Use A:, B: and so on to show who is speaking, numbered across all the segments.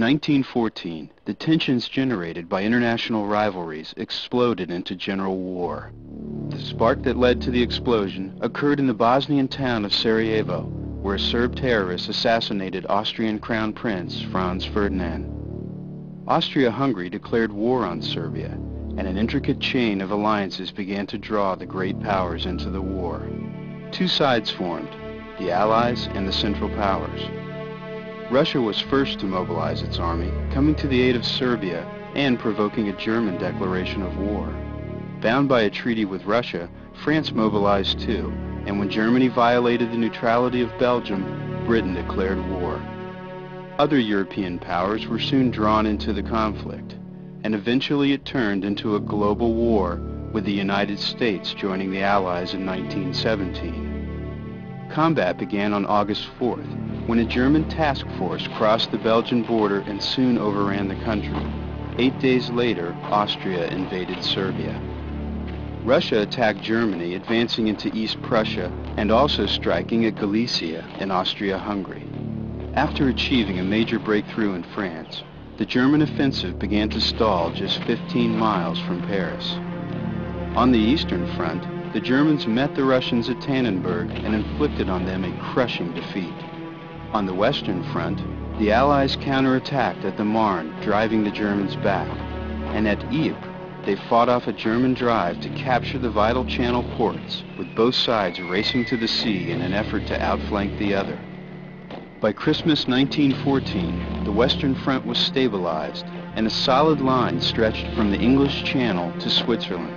A: 1914, the tensions generated by international rivalries exploded into general war. The spark that led to the explosion occurred in the Bosnian town of Sarajevo, where a Serb terrorist assassinated Austrian Crown Prince Franz Ferdinand. Austria-Hungary declared war on Serbia, and an intricate chain of alliances began to draw the great powers into the war. Two sides formed, the Allies and the Central Powers. Russia was first to mobilize its army, coming to the aid of Serbia and provoking a German declaration of war. Bound by a treaty with Russia, France mobilized too, and when Germany violated the neutrality of Belgium, Britain declared war. Other European powers were soon drawn into the conflict, and eventually it turned into a global war, with the United States joining the Allies in 1917. Combat began on August 4th, when a German task force crossed the Belgian border and soon overran the country. 8 days later, Austria invaded Serbia. Russia attacked Germany, advancing into East Prussia and also striking at Galicia in Austria-Hungary. After achieving a major breakthrough in France, the German offensive began to stall just 15 miles from Paris. On the Eastern Front, the Germans met the Russians at Tannenberg and inflicted on them a crushing defeat. On the Western Front, the Allies counterattacked at the Marne, driving the Germans back, and at Ypres, they fought off a German drive to capture the vital Channel ports, with both sides racing to the sea in an effort to outflank the other. By Christmas 1914, the Western Front was stabilized, and a solid line stretched from the English Channel to Switzerland.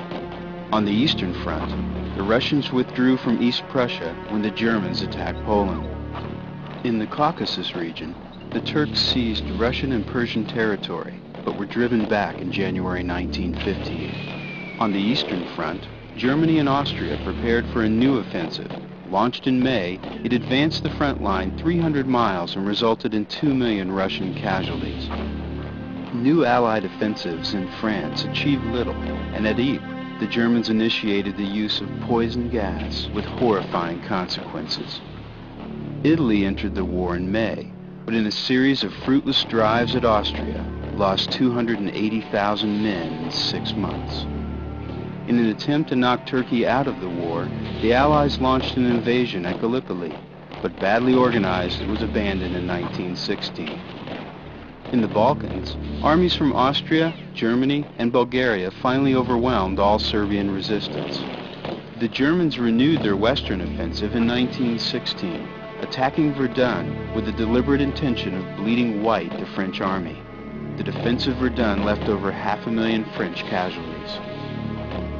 A: On the Eastern Front, the Russians withdrew from East Prussia when the Germans attacked Poland. In the Caucasus region, the Turks seized Russian and Persian territory, but were driven back in January 1915. On the Eastern Front, Germany and Austria prepared for a new offensive. Launched in May, it advanced the front line 300 miles and resulted in 2 million Russian casualties. New Allied offensives in France achieved little, and at Ypres, the Germans initiated the use of poison gas with horrifying consequences. Italy entered the war in May, but in a series of fruitless drives at Austria, lost 280,000 men in 6 months. In an attempt to knock Turkey out of the war, the Allies launched an invasion at Gallipoli, but badly organized, it was abandoned in 1916. In the Balkans, armies from Austria, Germany, and Bulgaria finally overwhelmed all Serbian resistance. The Germans renewed their western offensive in 1916, attacking Verdun with the deliberate intention of bleeding white the French army. The defense of Verdun left over 500,000 French casualties.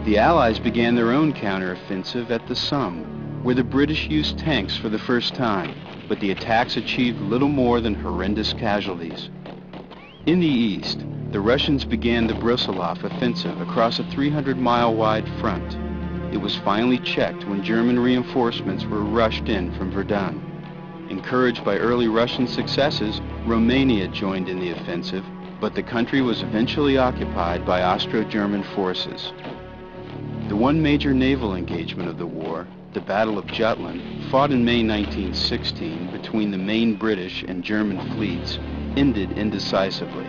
A: The Allies began their own counteroffensive at the Somme, where the British used tanks for the first time, but the attacks achieved little more than horrendous casualties. In the east, the Russians began the Brusilov offensive across a 300-mile-wide front. It was finally checked when German reinforcements were rushed in from Verdun. Encouraged by early Russian successes, Romania joined in the offensive, but the country was eventually occupied by Austro-German forces. The one major naval engagement of the war, the Battle of Jutland, fought in May 1916 between the main British and German fleets, ended indecisively.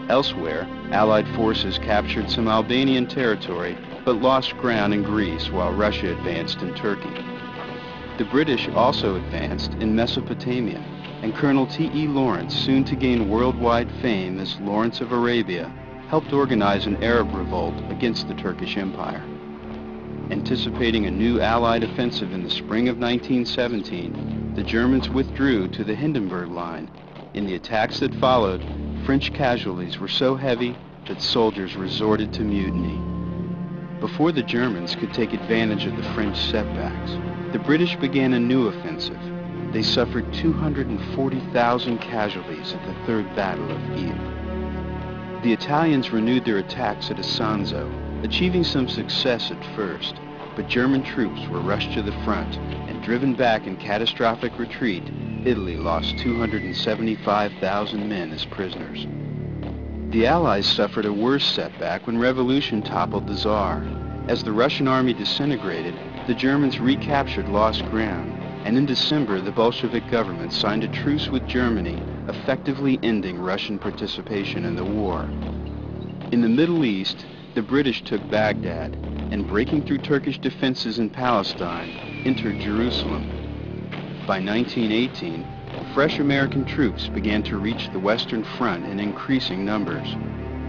A: Elsewhere, Allied forces captured some Albanian territory, but lost ground in Greece while Russia advanced in Turkey. The British also advanced in Mesopotamia, and Colonel T.E. Lawrence, soon to gain worldwide fame as Lawrence of Arabia, helped organize an Arab revolt against the Turkish Empire. Anticipating a new Allied offensive in the spring of 1917, the Germans withdrew to the Hindenburg Line. In the attacks that followed, French casualties were so heavy that soldiers resorted to mutiny. Before the Germans could take advantage of the French setbacks, the British began a new offensive. They suffered 240,000 casualties at the Third Battle of Ypres. The Italians renewed their attacks at Isonzo, achieving some success at first, but German troops were rushed to the front, and driven back in catastrophic retreat, Italy lost 275,000 men as prisoners. The Allies suffered a worse setback when revolution toppled the Tsar. As the Russian army disintegrated, the Germans recaptured lost ground, and in December the Bolshevik government signed a truce with Germany, effectively ending Russian participation in the war. In the Middle East, the British took Baghdad, and breaking through Turkish defenses in Palestine, entered Jerusalem. By 1918, fresh American troops began to reach the Western Front in increasing numbers.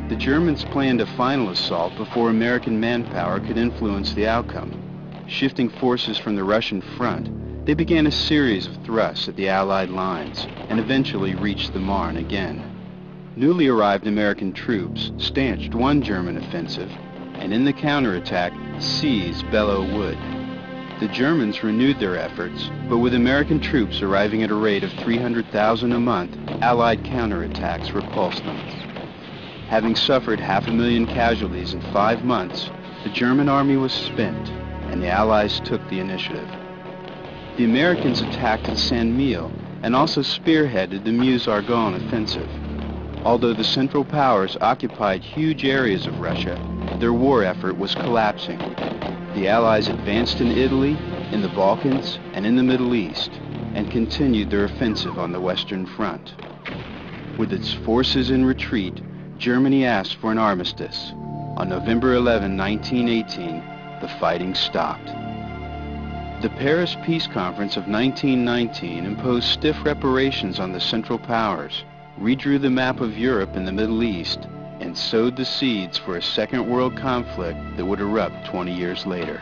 A: The Germans planned a final assault before American manpower could influence the outcome. Shifting forces from the Russian front, they began a series of thrusts at the Allied lines and eventually reached the Marne again. Newly arrived American troops stanched one German offensive and in the counterattack seized Belleau Wood. The Germans renewed their efforts, but with American troops arriving at a rate of 300,000 a month, Allied counterattacks repulsed them. Having suffered 500,000 casualties in 5 months, the German army was spent, and the Allies took the initiative. The Americans attacked at Saint-Mihiel and also spearheaded the Meuse-Argonne offensive. Although the Central Powers occupied huge areas of Russia, their war effort was collapsing. The Allies advanced in Italy, in the Balkans, and in the Middle East, and continued their offensive on the Western Front. With its forces in retreat, Germany asked for an armistice. On November 11, 1918, the fighting stopped. The Paris Peace Conference of 1919 imposed stiff reparations on the Central Powers, redrew the map of Europe and the Middle East, and sowed the seeds for a Second World conflict that would erupt 20 years later.